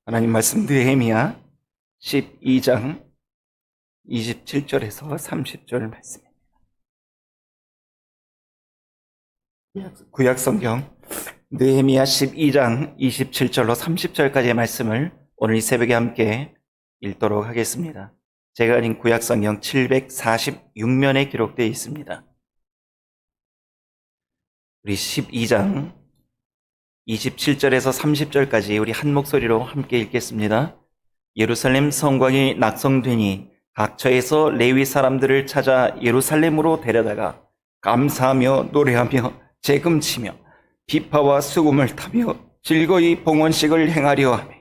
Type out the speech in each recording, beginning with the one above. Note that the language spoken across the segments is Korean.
하나님 말씀 느헤미야 12장 27절에서 30절 말씀입니다. 구약성경 느헤미야 12장 27절로 30절까지의 말씀을 오늘 이 새벽에 함께 읽도록 하겠습니다. 제가 가진 구약성경 746면에 기록되어 있습니다. 우리 12장 27절에서 30절까지 우리 한 목소리로 함께 읽겠습니다. 예루살렘 성곽이 낙성되니 각처에서 레위 사람들을 찾아 예루살렘으로 데려다가 감사하며 노래하며 재금치며 비파와 수금을 타며 즐거이 봉헌식을 행하려 하며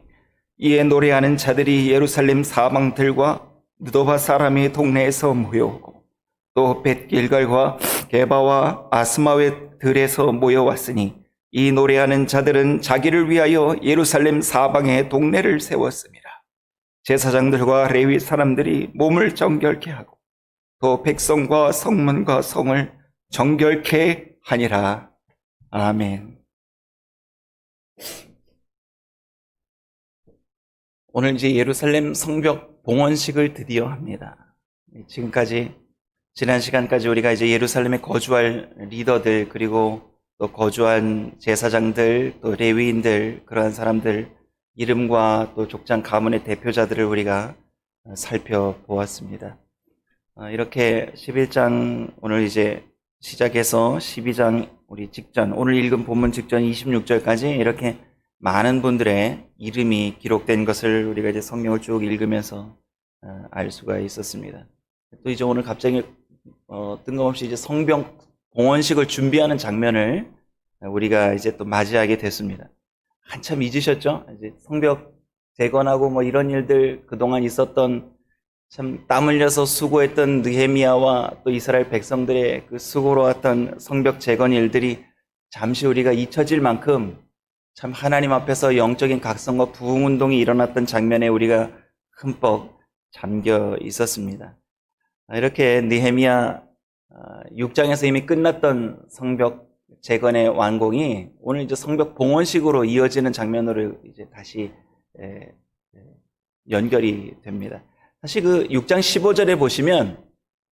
이에 노래하는 자들이 예루살렘 사방들과 느도바 사람의 동네에서 모여오고 또 벳길갈과 게바와 아스마웻 들에서 모여왔으니 이 노래하는 자들은 자기를 위하여 예루살렘 사방에 동네를 세웠습니다. 제사장들과 레위 사람들이 몸을 정결케 하고 또 백성과 성문과 성을 정결케 하니라. 아멘. 오늘 이제 예루살렘 성벽 봉헌식을 드디어 합니다. 지금까지 지난 시간까지 우리가 이제 예루살렘에 거주할 리더들 그리고 또 거주한 제사장들 또 레위인들 그러한 사람들 이름과 또 족장 가문의 대표자들을 우리가 살펴보았습니다. 이렇게 11장 오늘 이제 시작해서 12장 우리 직전 오늘 읽은 본문 직전 26절까지 이렇게 많은 분들의 이름이 기록된 것을 우리가 이제 성경을 쭉 읽으면서 알 수가 있었습니다. 또 이제 오늘 갑자기 뜬금없이 이제 성벽 봉헌식을 준비하는 장면을 우리가 이제 또 맞이하게 됐습니다. 한참 잊으셨죠? 이제 성벽 재건하고 뭐 이런 일들 그동안 있었던 참 땀 흘려서 수고했던 느헤미야와 또 이스라엘 백성들의 그 수고로웠던 성벽 재건 일들이 잠시 우리가 잊혀질 만큼 참 하나님 앞에서 영적인 각성과 부흥 운동이 일어났던 장면에 우리가 흠뻑 잠겨 있었습니다. 이렇게 느헤미야 6장에서 이미 끝났던 성벽 재건의 완공이 오늘 이제 성벽 봉헌식으로 이어지는 장면으로 이제 다시 연결이 됩니다. 사실 그 6장 15절에 보시면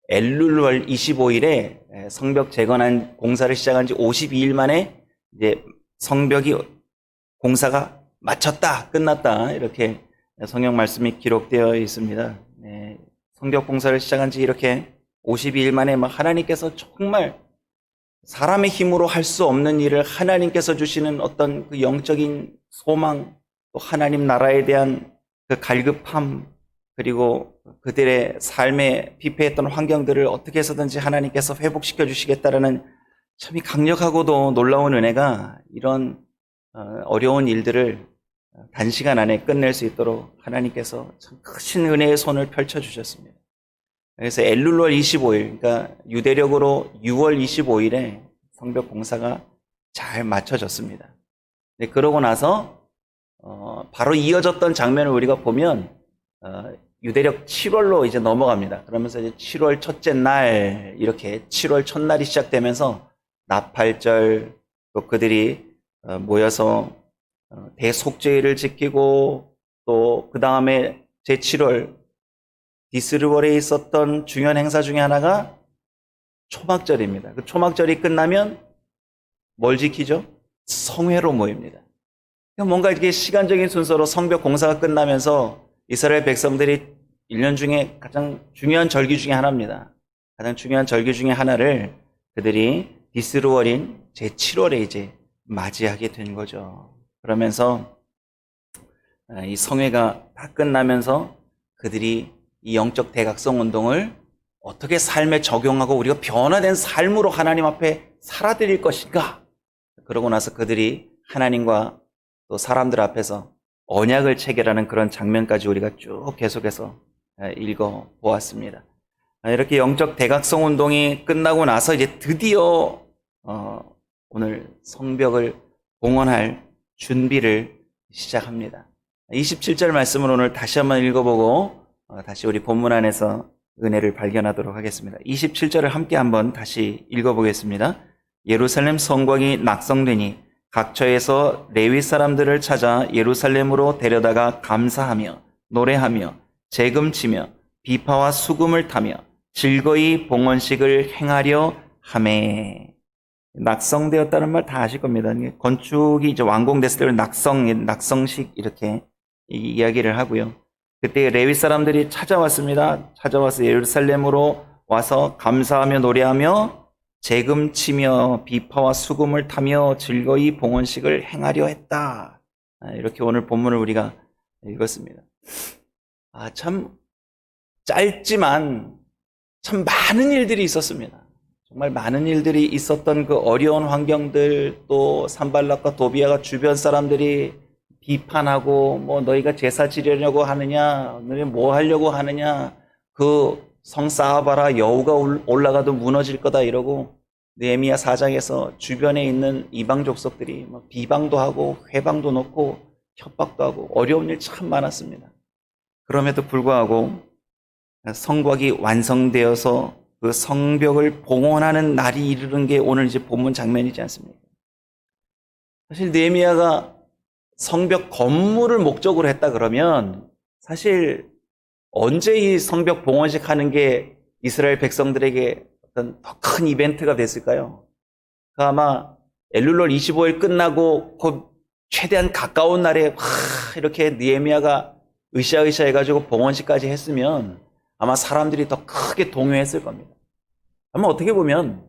엘룰월 25일에 성벽 재건한 공사를 시작한 지 52일 만에 이제 성벽이 공사가 마쳤다, 끝났다 이렇게 성경 말씀이 기록되어 있습니다. 성벽 공사를 시작한 지 이렇게 52일 만에 하나님께서 정말 사람의 힘으로 할 수 없는 일을 하나님께서 주시는 어떤 그 영적인 소망, 또 하나님 나라에 대한 그 갈급함, 그리고 그들의 삶에 피폐했던 환경들을 어떻게 해서든지 하나님께서 회복시켜 주시겠다라는 참 강력하고도 놀라운 은혜가 이런 어려운 일들을 단시간 안에 끝낼 수 있도록 하나님께서 참 크신 은혜의 손을 펼쳐 주셨습니다. 그래서 엘룰월 25일, 그러니까 유대력으로 6월 25일에 성벽 공사가 잘 맞춰졌습니다. 그러고 나서 바로 이어졌던 장면을 우리가 보면 유대력 7월로 이제 넘어갑니다. 그러면서 이제 7월 첫째 날 이렇게 7월 첫날이 시작되면서 나팔절 또 그들이 모여서 대속죄일을 지키고 또 그 다음에 제7월 디스르월에 있었던 중요한 행사 중에 하나가 초막절입니다. 그 초막절이 끝나면 뭘 지키죠? 성회로 모입니다. 뭔가 이렇게 시간적인 순서로 성벽 공사가 끝나면서 이스라엘 백성들이 1년 중에 가장 중요한 절기 중에 하나입니다. 가장 중요한 절기 중에 하나를 그들이 디스르월인 제7월에 이제 맞이하게 된 거죠. 그러면서 이 성회가 다 끝나면서 그들이 이 영적 대각성 운동을 어떻게 삶에 적용하고 우리가 변화된 삶으로 하나님 앞에 살아드릴 것인가? 그러고 나서 그들이 하나님과 또 사람들 앞에서 언약을 체결하는 그런 장면까지 우리가 쭉 계속해서 읽어보았습니다. 이렇게 영적 대각성 운동이 끝나고 나서 이제 드디어 오늘 성벽을 봉헌할 준비를 시작합니다. 27절 말씀을 오늘 다시 한번 읽어보고 다시 우리 본문 안에서 은혜를 발견하도록 하겠습니다. 27절을 함께 한번 다시 읽어보겠습니다. 예루살렘 성곽이 낙성되니 각처에서 레위 사람들을 찾아 예루살렘으로 데려다가 감사하며 노래하며 재금치며 비파와 수금을 타며 즐거이 봉헌식을 행하려 하매. 낙성되었다는 말 다 아실 겁니다. 건축이 이제 완공됐을 때 낙성식 이렇게 이야기를 하고요. 그때 레위 사람들이 찾아왔습니다. 찾아와서 예루살렘으로 와서 감사하며 노래하며 재금치며 비파와 수금을 타며 즐거이 봉헌식을 행하려 했다. 이렇게 오늘 본문을 우리가 읽었습니다. 참 짧지만 참 많은 일들이 있었습니다. 정말 많은 일들이 있었던 그 어려운 환경들, 또 산발락과 도비아가 주변 사람들이 비판하고 뭐 너희가 제사 지려려고 하느냐, 너희 뭐 하려고 하느냐, 그 성 쌓아봐라, 여우가 올라가도 무너질 거다 이러고 느헤미야 4장에서 주변에 있는 이방 족속들이 막 비방도 하고 회방도 놓고 협박도 하고 어려운 일 참 많았습니다. 그럼에도 불구하고 성곽이 완성되어서 그 성벽을 봉헌하는 날이 이르는 게 오늘 이제 본문 장면이지 않습니까? 사실 느헤미야가 성벽 건물을 목적으로 했다 그러면 사실 언제 이 성벽 봉헌식 하는 게 이스라엘 백성들에게 어떤 더 큰 이벤트가 됐을까요? 그 아마 엘룰월 25일 끝나고 그 최대한 가까운 날에 이렇게 느헤미야가 으쌰으쌰 해가지고 봉헌식까지 했으면 아마 사람들이 더 크게 동요했을 겁니다. 아마 어떻게 보면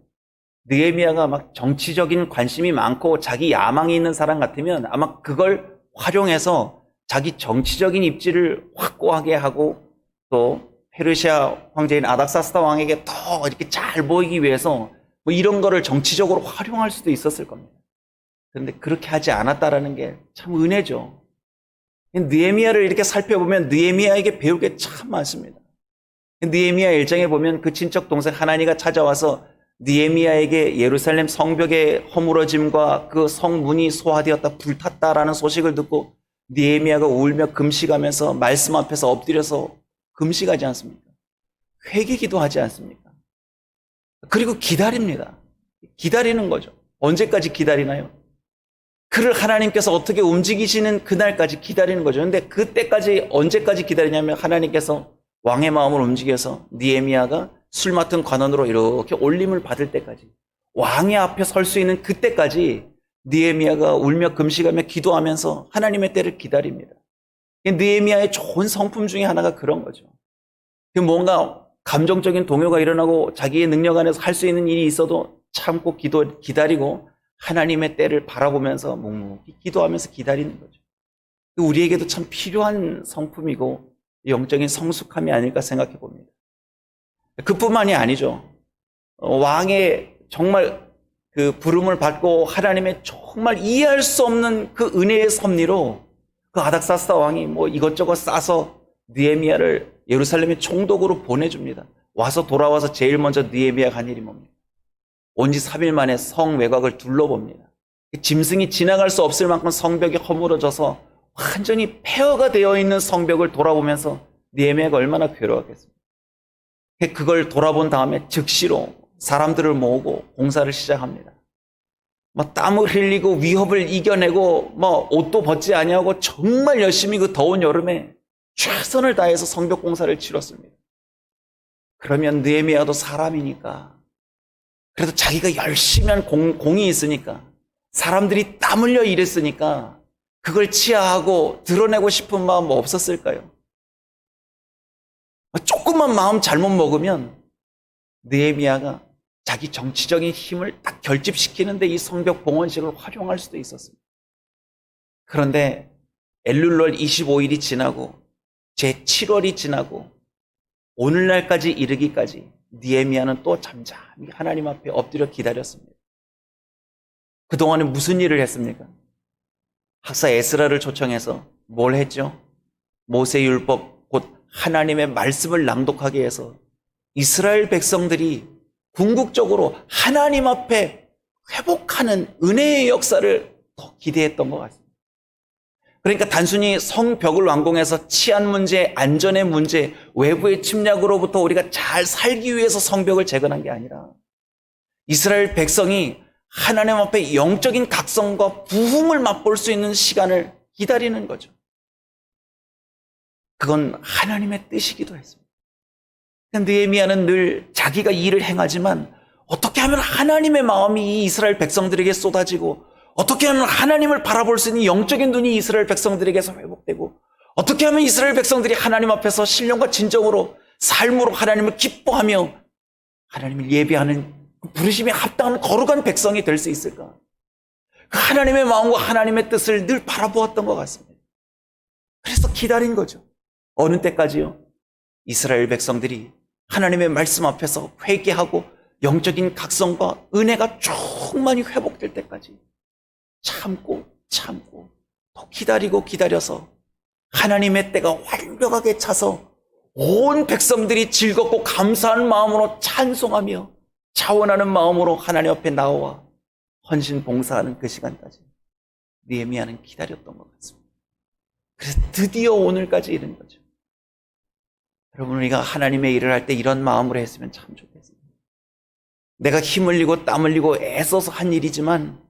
느헤미야가 막 정치적인 관심이 많고 자기 야망이 있는 사람 같으면 아마 그걸 활용해서 자기 정치적인 입지를 확고하게 하고 또 페르시아 황제인 아닥사스다 왕에게 더 이렇게 잘 보이기 위해서 뭐 이런 거를 정치적으로 활용할 수도 있었을 겁니다. 그런데 그렇게 하지 않았다라는 게 참 은혜죠. 느헤미야를 이렇게 살펴보면 느헤미야에게 배울 게 참 많습니다. 느헤미야 1장에 보면 그 친척 동생 하나니가 찾아와서 느헤미야에게 예루살렘 성벽의 허물어짐과 그 성문이 소화되었다 불탔다라는 소식을 듣고 느헤미야가 울며 금식하면서 말씀 앞에서 엎드려서 금식하지 않습니까? 회개기도 하지 않습니까? 그리고 기다립니다. 기다리는 거죠. 언제까지 기다리나요? 그를 하나님께서 어떻게 움직이시는 그날까지 기다리는 거죠. 그런데 그때까지 언제까지 기다리냐면 하나님께서 왕의 마음을 움직여서 느헤미야가 술 맡은 관원으로 이렇게 올림을 받을 때까지, 왕의 앞에 설 수 있는 그때까지 느헤미야가 울며 금식하며 기도하면서 하나님의 때를 기다립니다. 느헤미야의 좋은 성품 중에 하나가 그런 거죠. 뭔가 감정적인 동요가 일어나고 자기의 능력 안에서 할 수 있는 일이 있어도 참고 기다리고 하나님의 때를 바라보면서 묵묵히 기도하면서 기다리는 거죠. 우리에게도 참 필요한 성품이고 영적인 성숙함이 아닐까 생각해 봅니다. 그뿐만이 아니죠. 왕의 정말 그 부름을 받고 하나님의 정말 이해할 수 없는 그 은혜의 섭리로 그 아닥사스다 왕이 뭐 이것저것 싸서 느헤미야를 예루살렘의 총독으로 보내줍니다. 와서 돌아와서 제일 먼저 느헤미야가 한 일이 뭡니까? 온 지 3일 만에 성 외곽을 둘러봅니다. 짐승이 지나갈 수 없을 만큼 성벽이 허물어져서 완전히 폐허가 되어 있는 성벽을 돌아보면서 느헤미야가 얼마나 괴로웠겠습니까? 그걸 돌아본 다음에 즉시로 사람들을 모으고 공사를 시작합니다. 땀을 흘리고 위협을 이겨내고 옷도 벗지 아니하고 정말 열심히 그 더운 여름에 최선을 다해서 성벽 공사를 치렀습니다. 그러면 느헤미야도 사람이니까 그래도 자기가 열심히 한 공이 있으니까 사람들이 땀 흘려 일했으니까 그걸 치하하고 드러내고 싶은 마음 없었을까요? 조금만 마음 잘못 먹으면 느헤미야가 자기 정치적인 힘을 딱 결집시키는데 이 성벽 봉헌식을 활용할 수도 있었습니다. 그런데 엘룰월 25일이 지나고 제7월이 지나고 오늘날까지 이르기까지 느헤미야는 또 잠잠히 하나님 앞에 엎드려 기다렸습니다. 그동안에 무슨 일을 했습니까? 학사 에스라를 초청해서 뭘 했죠? 모세율법 곧 하나님의 말씀을 낭독하게 해서 이스라엘 백성들이 궁극적으로 하나님 앞에 회복하는 은혜의 역사를 더 기대했던 것 같습니다. 그러니까 단순히 성벽을 완공해서 치안 문제, 안전의 문제, 외부의 침략으로부터 우리가 잘 살기 위해서 성벽을 재건한 게 아니라 이스라엘 백성이 하나님 앞에 영적인 각성과 부흥을 맛볼 수 있는 시간을 기다리는 거죠. 그건 하나님의 뜻이기도 했습니다. 느헤미야는 늘 자기가 일을 행하지만 어떻게 하면 하나님의 마음이 이 이스라엘 백성들에게 쏟아지고, 어떻게 하면 하나님을 바라볼 수 있는 영적인 눈이 이스라엘 백성들에게서 회복되고, 어떻게 하면 이스라엘 백성들이 하나님 앞에서 신령과 진정으로 삶으로 하나님을 기뻐하며 하나님을 예배하는 부르심에 합당한 거룩한 백성이 될 수 있을까? 그 하나님의 마음과 하나님의 뜻을 늘 바라보았던 것 같습니다. 그래서 기다린 거죠. 어느 때까지요? 이스라엘 백성들이 하나님의 말씀 앞에서 회개하고 영적인 각성과 은혜가 충만히 회복될 때까지 참고 또 기다려서 하나님의 때가 완벽하게 차서 온 백성들이 즐겁고 감사한 마음으로 찬송하며 자원하는 마음으로 하나님 앞에 나와 헌신 봉사하는 그 시간까지 느헤미야는 기다렸던 것 같습니다. 그래서 드디어 오늘까지 이른 거죠. 여러분, 우리가 하나님의 일을 할 때 이런 마음으로 했으면 참 좋겠습니다. 내가 힘 흘리고 땀 흘리고 애써서 한 일이지만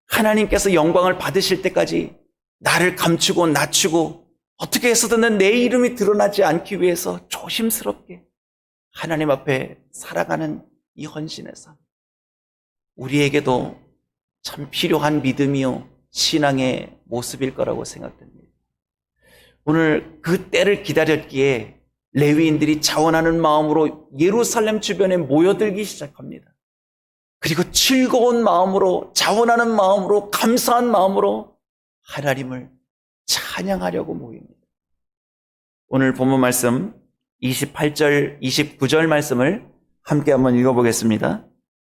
하나님께서 영광을 받으실 때까지 나를 감추고 낮추고 어떻게 해서든 내 이름이 드러나지 않기 위해서 조심스럽게 하나님 앞에 살아가는 이 헌신의 삶, 우리에게도 참 필요한 믿음이요 신앙의 모습일 거라고 생각됩니다. 오늘 그 때를 기다렸기에 레위인들이 자원하는 마음으로 예루살렘 주변에 모여들기 시작합니다. 그리고 즐거운 마음으로, 자원하는 마음으로, 감사한 마음으로 하나님을 찬양하려고 모입니다. 오늘 본문 말씀 28절, 29절 말씀을 함께 한번 읽어보겠습니다.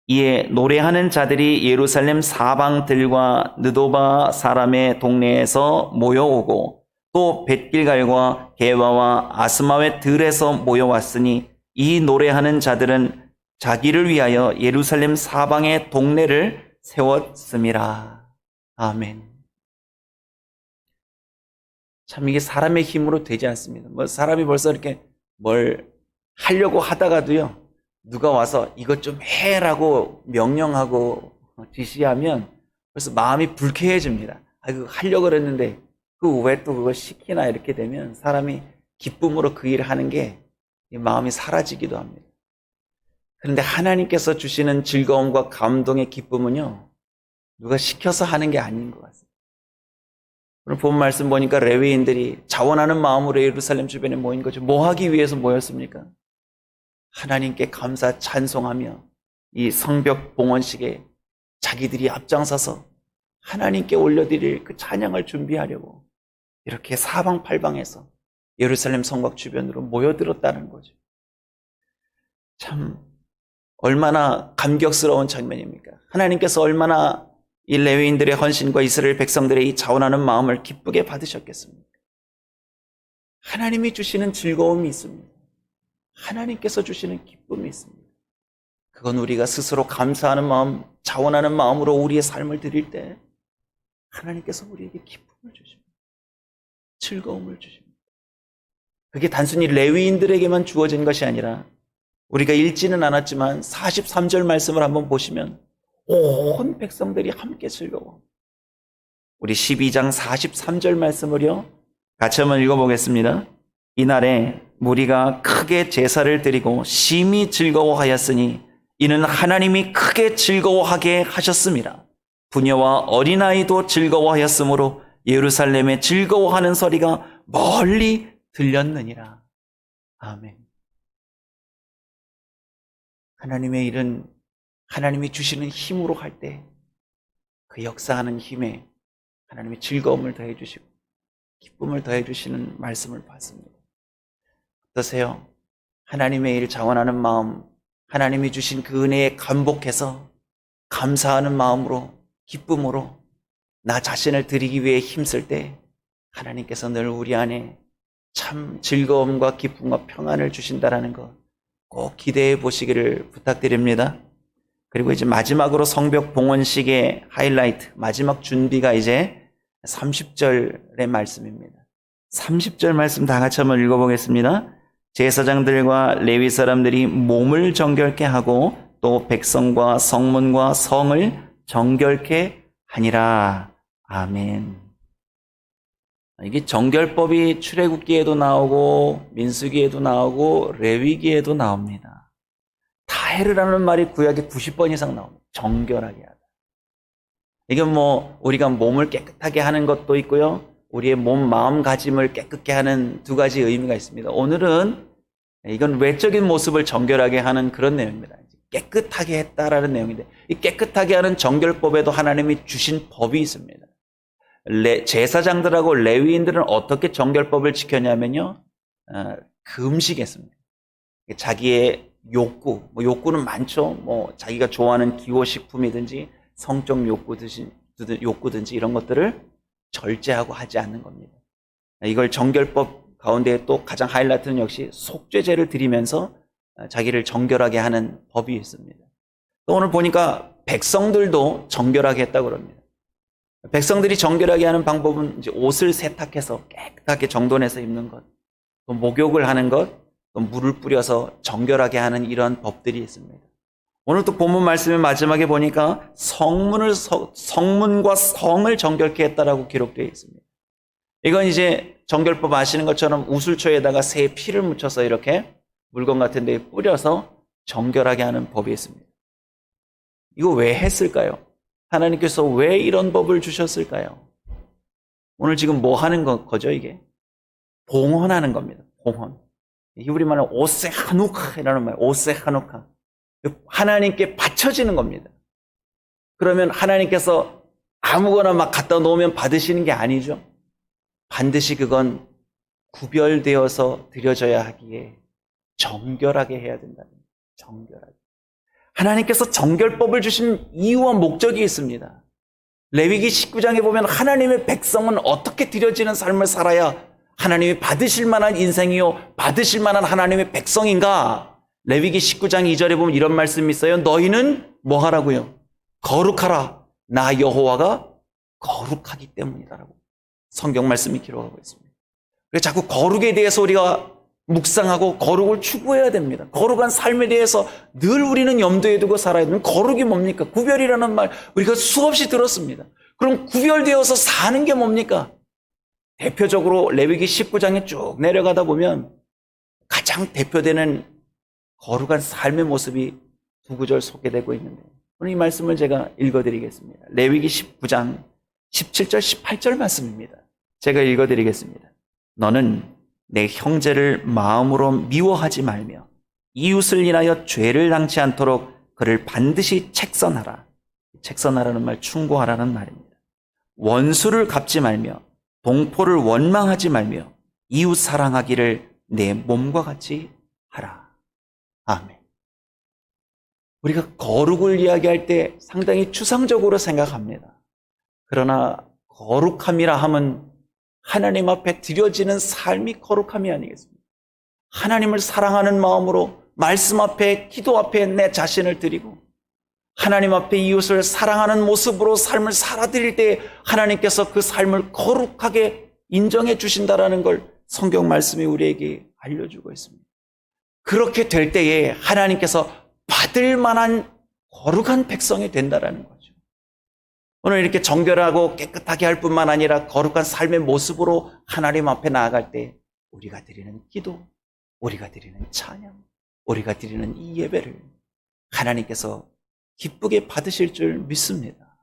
이에 노래하는 자들이 예루살렘 사방들과 느도바 사람의 동네에서 모여오고 또 벳길갈과 게바와 아스마의 들에서 모여왔으니 이 노래하는 자들은 자기를 위하여 예루살렘 사방의 동네를 세웠음이라. 아멘. 참 이게 사람의 힘으로 되지 않습니다. 사람이 벌써 이렇게 뭘 하려고 하다가도요, 누가 와서 이것 좀 해라고 명령하고 지시하면 벌써 마음이 불쾌해집니다. 그거 하려고 그랬는데 왜 또 그거 시키나, 이렇게 되면 사람이 기쁨으로 그 일을 하는 게 마음이 사라지기도 합니다. 그런데 하나님께서 주시는 즐거움과 감동의 기쁨은요, 누가 시켜서 하는 게 아닌 것 같습니다. 오늘 본 말씀 보니까 레위인들이 자원하는 마음으로 예루살렘 주변에 모인 거죠. 뭐 하기 위해서 모였습니까? 하나님께 감사 찬송하며 이 성벽 봉헌식에 자기들이 앞장서서 하나님께 올려드릴 그 찬양을 준비하려고 이렇게 사방팔방에서 예루살렘 성곽 주변으로 모여들었다는 거죠. 참 얼마나 감격스러운 장면입니까? 하나님께서 얼마나 이 레위인들의 헌신과 이스라엘 백성들의 이 자원하는 마음을 기쁘게 받으셨겠습니까? 하나님이 주시는 즐거움이 있습니다. 하나님께서 주시는 기쁨이 있습니다. 그건 우리가 스스로 감사하는 마음, 자원하는 마음으로 우리의 삶을 드릴 때 하나님께서 우리에게 기쁨을 주십니다. 즐거움을 주십니다. 그게 단순히 레위인들에게만 주어진 것이 아니라 우리가 읽지는 않았지만 43절 말씀을 한번 보시면 온 백성들이 함께 즐거워. 우리 12장 43절 말씀을요, 같이 한번 읽어보겠습니다. 이날에 무리가 크게 제사를 드리고 심히 즐거워하였으니 이는 하나님이 크게 즐거워하게 하셨습니다. 부녀와 어린아이도 즐거워하였으므로 예루살렘에 즐거워하는 소리가 멀리 들렸느니라. 아멘. 하나님의 일은 하나님이 주시는 힘으로 할 때 그 역사하는 힘에 하나님이 즐거움을 더해 주시고 기쁨을 더해 주시는 말씀을 봤습니다. 어떠세요? 하나님의 일 자원하는 마음, 하나님이 주신 그 은혜에 감복해서 감사하는 마음으로, 기쁨으로 나 자신을 드리기 위해 힘쓸 때 하나님께서 늘 우리 안에 참 즐거움과 기쁨과 평안을 주신다라는 것 꼭 기대해 보시기를 부탁드립니다. 그리고 이제 마지막으로 성벽 봉헌식의 하이라이트, 마지막 준비가 이제 30절의 말씀입니다. 30절 말씀 다 같이 한번 읽어보겠습니다. 제사장들과 레위 사람들이 몸을 정결케 하고 또 백성과 성문과 성을 정결케 하니라. 아멘. 이게 정결법이 출애굽기에도 나오고 민수기에도 나오고 레위기에도 나옵니다. 타헤르라는 말이 구약에 90번 이상 나옵니다. 정결하게 하다. 이게 우리가 몸을 깨끗하게 하는 것도 있고요. 우리의 몸, 마음가짐을 깨끗게 하는 두 가지 의미가 있습니다. 오늘은 이건 외적인 모습을 정결하게 하는 그런 내용입니다. 깨끗하게 했다라는 내용인데, 이 깨끗하게 하는 정결법에도 하나님이 주신 법이 있습니다. 제사장들하고 레위인들은 어떻게 정결법을 지켰냐면요, 금식했습니다. 자기의 욕구는 많죠. 자기가 좋아하는 기호식품이든지 성적 욕구든지 이런 것들을 절제하고 하지 않는 겁니다. 이걸 정결법 가운데 또 가장 하이라이트는 역시 속죄제를 드리면서 자기를 정결하게 하는 법이 있습니다. 또 오늘 보니까 백성들도 정결하게 했다고 그럽니다. 백성들이 정결하게 하는 방법은 이제 옷을 세탁해서 깨끗하게 정돈해서 입는 것, 또 목욕을 하는 것, 또 물을 뿌려서 정결하게 하는 이런 법들이 있습니다. 오늘 또 본문 말씀의 마지막에 보니까 성문과 성을 정결케 했다라고 기록되어 있습니다. 이건 이제 정결법 아시는 것처럼 우슬초에다가 새의 피를 묻혀서 이렇게 물건 같은 데에 뿌려서 정결하게 하는 법이 있습니다. 이거 왜 했을까요? 하나님께서 왜 이런 법을 주셨을까요? 오늘 지금 뭐 하는 거죠, 이게? 봉헌하는 겁니다. 봉헌. 히브리말로 오세 하누카라는 말, 오세 하누카. 하나님께 바쳐지는 겁니다. 그러면 하나님께서 아무거나 막 갖다 놓으면 받으시는 게 아니죠. 반드시 그건 구별되어서 드려져야 하기에 정결하게 해야 된다는 거예요. 정결하게. 하나님께서 정결법을 주신 이유와 목적이 있습니다. 레위기 19장에 보면 하나님의 백성은 어떻게 드려지는 삶을 살아야 하나님이 받으실 만한 인생이요, 받으실 만한 하나님의 백성인가? 레위기 19장 2절에 보면 이런 말씀이 있어요. 너희는 뭐 하라고요? 거룩하라. 나 여호와가 거룩하기 때문이다라고 성경 말씀이 기록하고 있습니다. 그래서 자꾸 거룩에 대해서 우리가 묵상하고 거룩을 추구해야 됩니다. 거룩한 삶에 대해서 늘 우리는 염두에 두고 살아야 됩니다. 거룩이 뭡니까? 구별이라는 말 우리가 수없이 들었습니다. 그럼 구별되어서 사는 게 뭡니까? 대표적으로 레위기 19장에 쭉 내려가다 보면 가장 대표되는 거룩한 삶의 모습이 두 구절 소개되고 있는데 오늘 이 말씀을 제가 읽어드리겠습니다. 레위기 19장 17절 18절 말씀입니다. 제가 읽어드리겠습니다. 너는 내 형제를 마음으로 미워하지 말며 이웃을 인하여 죄를 당치 않도록 그를 반드시 책선하라. 책선하라는 말 충고하라는 말입니다. 원수를 갚지 말며 동포를 원망하지 말며 이웃 사랑하기를 내 몸과 같이 하라. 아멘. 우리가 거룩을 이야기할 때 상당히 추상적으로 생각합니다. 그러나 거룩함이라 함은 하나님 앞에 드려지는 삶이 거룩함이 아니겠습니까? 하나님을 사랑하는 마음으로 말씀 앞에, 기도 앞에 내 자신을 드리고 하나님 앞에 이웃을 사랑하는 모습으로 삶을 살아드릴 때 하나님께서 그 삶을 거룩하게 인정해 주신다라는 걸 성경 말씀이 우리에게 알려주고 있습니다. 그렇게 될 때에 하나님께서 받을 만한 거룩한 백성이 된다라는 거죠. 오늘 이렇게 정결하고 깨끗하게 할 뿐만 아니라 거룩한 삶의 모습으로 하나님 앞에 나아갈 때 우리가 드리는 기도, 우리가 드리는 찬양, 우리가 드리는 이 예배를 하나님께서 기쁘게 받으실 줄 믿습니다.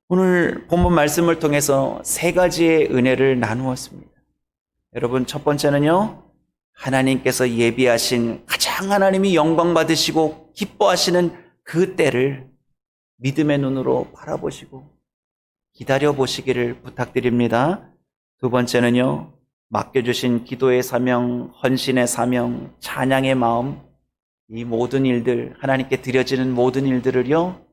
오늘 본문 말씀을 통해서 세 가지의 은혜를 나누었습니다. 여러분, 첫 번째는요, 하나님께서 예비하신 가장 하나님이 영광 받으시고 기뻐하시는 그 때를 믿음의 눈으로 바라보시고 기다려 보시기를 부탁드립니다. 두 번째는요, 맡겨주신 기도의 사명, 헌신의 사명, 찬양의 마음, 이 모든 일들, 하나님께 드려지는 모든 일들을요,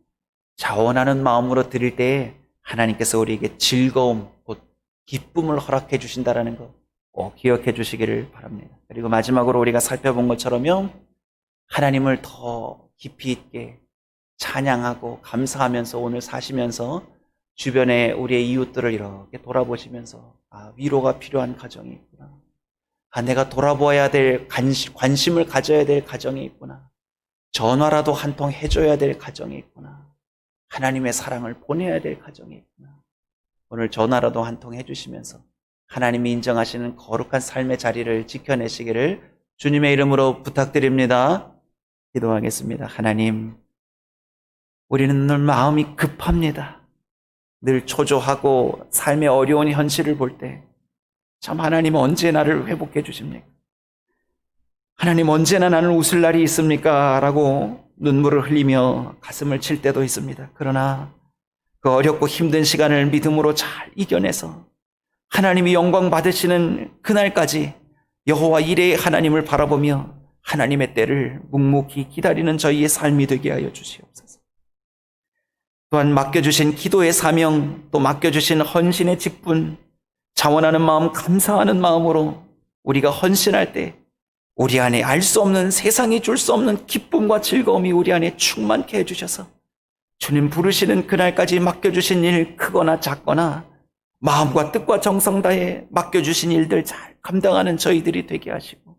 자원하는 마음으로 드릴 때에 하나님께서 우리에게 즐거움, 곧 기쁨을 허락해 주신다는 것 꼭 기억해 주시기를 바랍니다. 그리고 마지막으로 우리가 살펴본 것처럼요, 하나님을 더 깊이 있게 찬양하고 감사하면서 오늘 사시면서 주변에 우리의 이웃들을 이렇게 돌아보시면서 위로가 필요한 가정이 있구나. 내가 돌아보아야 될 관심을 가져야 될 가정이 있구나. 전화라도 한 통 해줘야 될 가정이 있구나. 하나님의 사랑을 보내야 될 가정이 있구나. 오늘 전화라도 한 통 해주시면서 하나님이 인정하시는 거룩한 삶의 자리를 지켜내시기를 주님의 이름으로 부탁드립니다. 기도하겠습니다. 하나님, 우리는 늘 마음이 급합니다. 늘 초조하고 삶의 어려운 현실을 볼 때 참 하나님 언제 나를 회복해 주십니까? 하나님 언제나 나는 웃을 날이 있습니까? 라고 눈물을 흘리며 가슴을 칠 때도 있습니다. 그러나 그 어렵고 힘든 시간을 믿음으로 잘 이겨내서 하나님이 영광 받으시는 그날까지 여호와 이레의 하나님을 바라보며 하나님의 때를 묵묵히 기다리는 저희의 삶이 되게 하여 주시옵소서. 또한 맡겨주신 기도의 사명, 또 맡겨주신 헌신의 직분, 자원하는 마음, 감사하는 마음으로 우리가 헌신할 때 우리 안에 알 수 없는, 세상이 줄 수 없는 기쁨과 즐거움이 우리 안에 충만케 해주셔서 주님 부르시는 그날까지 맡겨주신 일, 크거나 작거나 마음과 뜻과 정성 다해 맡겨주신 일들 잘 감당하는 저희들이 되게 하시고,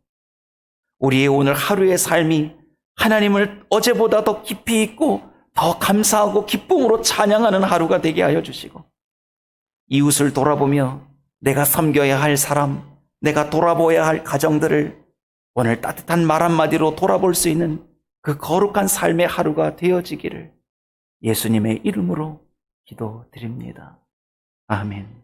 우리의 오늘 하루의 삶이 하나님을 어제보다 더 깊이 있고 더 감사하고 기쁨으로 찬양하는 하루가 되게 하여 주시고, 이웃을 돌아보며 내가 섬겨야 할 사람, 내가 돌아보아야 할 가정들을 오늘 따뜻한 말 한마디로 돌아볼 수 있는 그 거룩한 삶의 하루가 되어지기를 예수님의 이름으로 기도드립니다. 아멘.